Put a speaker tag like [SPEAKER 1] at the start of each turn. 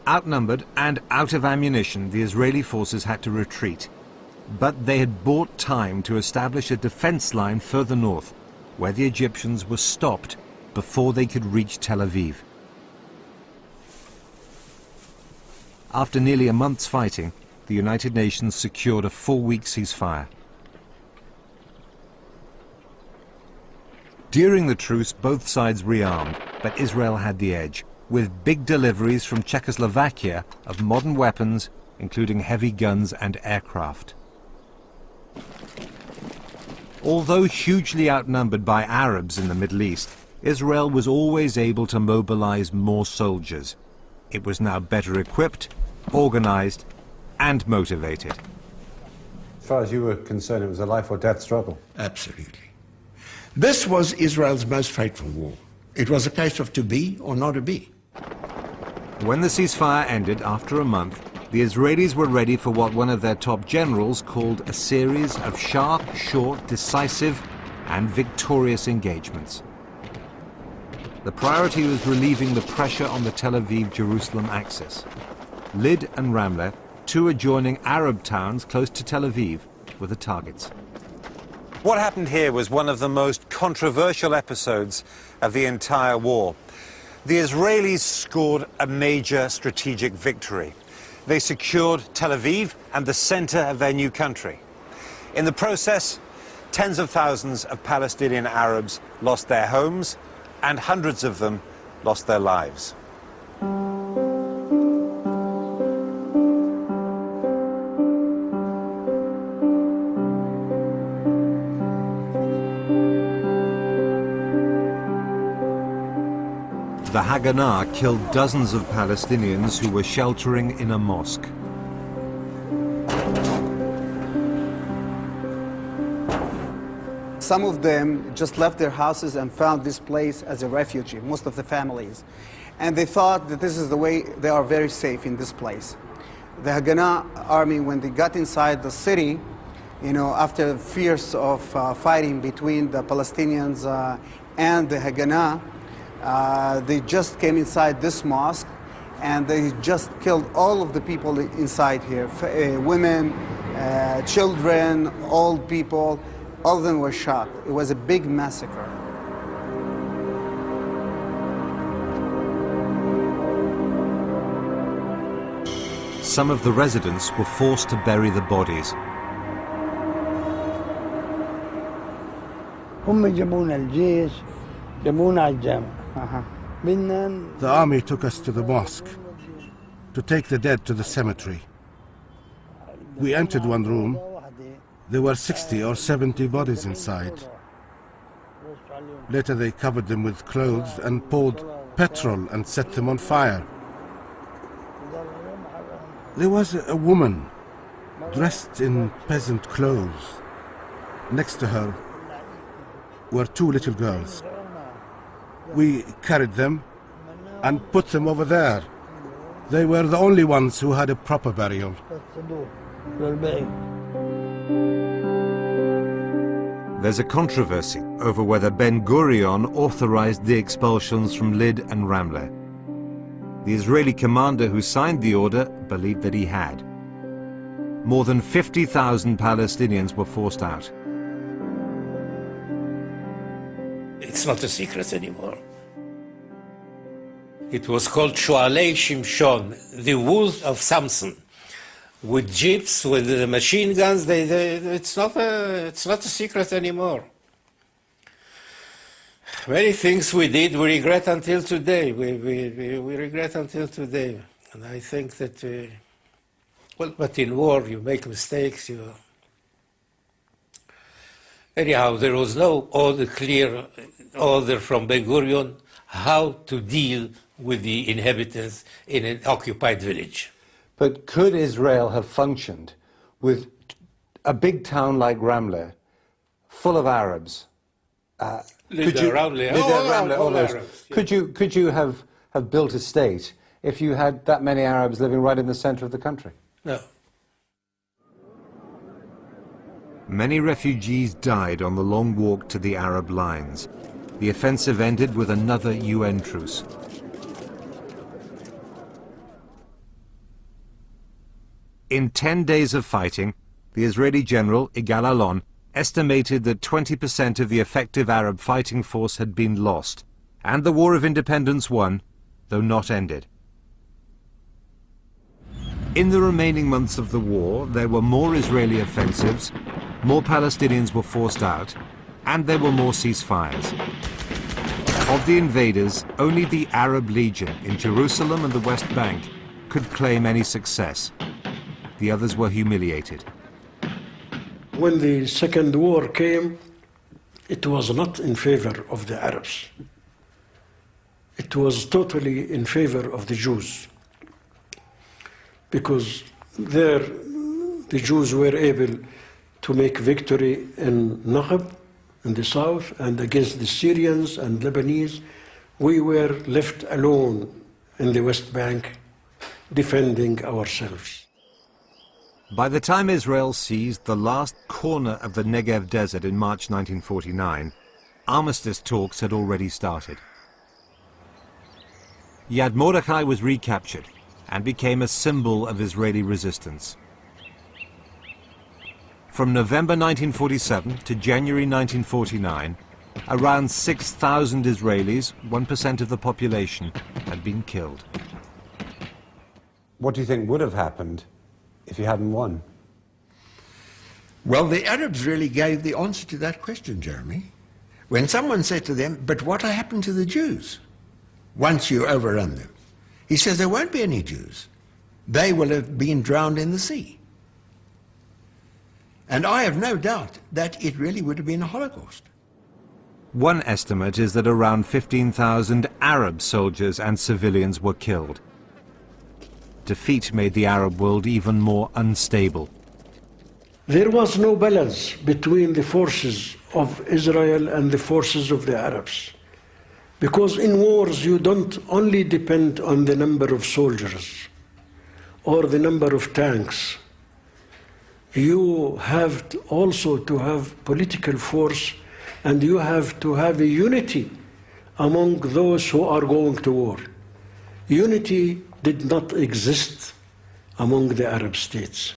[SPEAKER 1] Outnumbered and out of ammunition, the Israeli forces had to retreat. But they had bought time to establish a defense line further north, where the Egyptians were stopped before they could reach Tel Aviv. After nearly a month's fighting, the United Nations secured a 4-week ceasefire. During the truce, both sides rearmed, but Israel had the edge, with big deliveries from Czechoslovakia of modern weapons, including heavy guns and aircraft. Although hugely outnumbered by Arabs in the Middle East, Israel was always able to mobilize more soldiers. It was now better equipped, organized, and motivated.
[SPEAKER 2] As far as you were concerned, it was a life or death struggle.
[SPEAKER 3] Absolutely. This was Israel's most fateful war. It was a case of to be or not to be.
[SPEAKER 1] When the ceasefire ended after a month, the Israelis were ready for what one of their top generals called a series of sharp, short, decisive, and victorious engagements. The priority was relieving the pressure on the Tel Aviv-Jerusalem axis. Lydda and Ramleh, two adjoining Arab towns close to Tel Aviv, were the targets.
[SPEAKER 4] What happened here was one of the most controversial episodes of the entire war. The Israelis scored a major strategic victory. They secured Tel Aviv and the center of their new country. In the process, tens of thousands of Palestinian Arabs lost their homes, and hundreds of them lost their lives.
[SPEAKER 1] The Haganah killed dozens of Palestinians who were sheltering in a mosque.
[SPEAKER 5] Some of them just left their houses and found this place as a refugee, most of the families. And they thought that this is the way they are very safe in this place. The Haganah army, when they got inside the city, after fears of fighting between the Palestinians and the Haganah, they just came inside this mosque and they just killed all of the people inside here. Women, children, old people, all of them were shot. It was a big massacre.
[SPEAKER 1] Some of the residents were forced to bury the bodies.
[SPEAKER 6] The army took us to the mosque to take the dead to the cemetery. We entered one room. There were 60 or 70 bodies inside. Later they covered them with clothes and poured petrol and set them on fire. There was a woman dressed in peasant clothes. Next to her were two little girls. We carried them and put them over there. They were the only ones who had a proper burial.
[SPEAKER 1] There's a controversy over whether Ben-Gurion authorized the expulsions from Lydda and Ramleh. The Israeli commander who signed the order believed that he had. More than 50,000 Palestinians were forced out.
[SPEAKER 7] It's not a secret anymore. It was called Shoalei Shimshon, the wool of Samson. With jeeps, with the machine guns, it's not a secret anymore. Many things we did, we regret until today. We regret until today. And I think that, but in war you make mistakes. Anyhow, there was no clear order from Ben-Gurion how to deal with the inhabitants in an occupied village.
[SPEAKER 2] But could Israel have functioned with a big town like Ramleh, full of Arabs? Could you have built a state if you had that many Arabs living right in the center of the country?
[SPEAKER 7] No.
[SPEAKER 1] Many refugees died on the long walk to the Arab lines. The offensive ended with another UN truce. In 10 days of fighting, the Israeli general, Yigal Allon, estimated that 20% of the effective Arab fighting force had been lost, and the War of Independence won, though not ended. In the remaining months of the war, there were more Israeli offensives, more Palestinians were forced out, and there were more ceasefires. Of the invaders, only the Arab Legion in Jerusalem and the West Bank could claim any success. The others were humiliated.
[SPEAKER 8] When the Second War came, it was not in favor of the Arabs. It was totally in favor of the Jews, because there the Jews were able to make victory in al-Nakba in the south, and against the Syrians and Lebanese. We were left alone in the West Bank defending ourselves.
[SPEAKER 1] By the time Israel seized the last corner of the Negev desert in March 1949, armistice talks had already started. Yad Mordechai was recaptured and became a symbol of Israeli resistance. From November 1947 to January 1949, around 6,000 Israelis, 1% of the population, had been killed.
[SPEAKER 2] What do you think would have happened if you hadn't won?
[SPEAKER 3] Well, the Arabs really gave the answer to that question, Jeremy. When someone said to them, but what happened to the Jews once you overrun them? He says there won't be any Jews. They will have been drowned in the sea. And I have no doubt that it really would have been a Holocaust.
[SPEAKER 1] One estimate is that around 15,000 Arab soldiers and civilians were killed. Defeat made the Arab world even more unstable.
[SPEAKER 8] There was no balance between the forces of Israel and the forces of the Arabs. Because in wars you don't only depend on the number of soldiers or the number of tanks. You have also to have political force, and you have to have a unity among those who are going to war. Unity did not exist among the Arab states.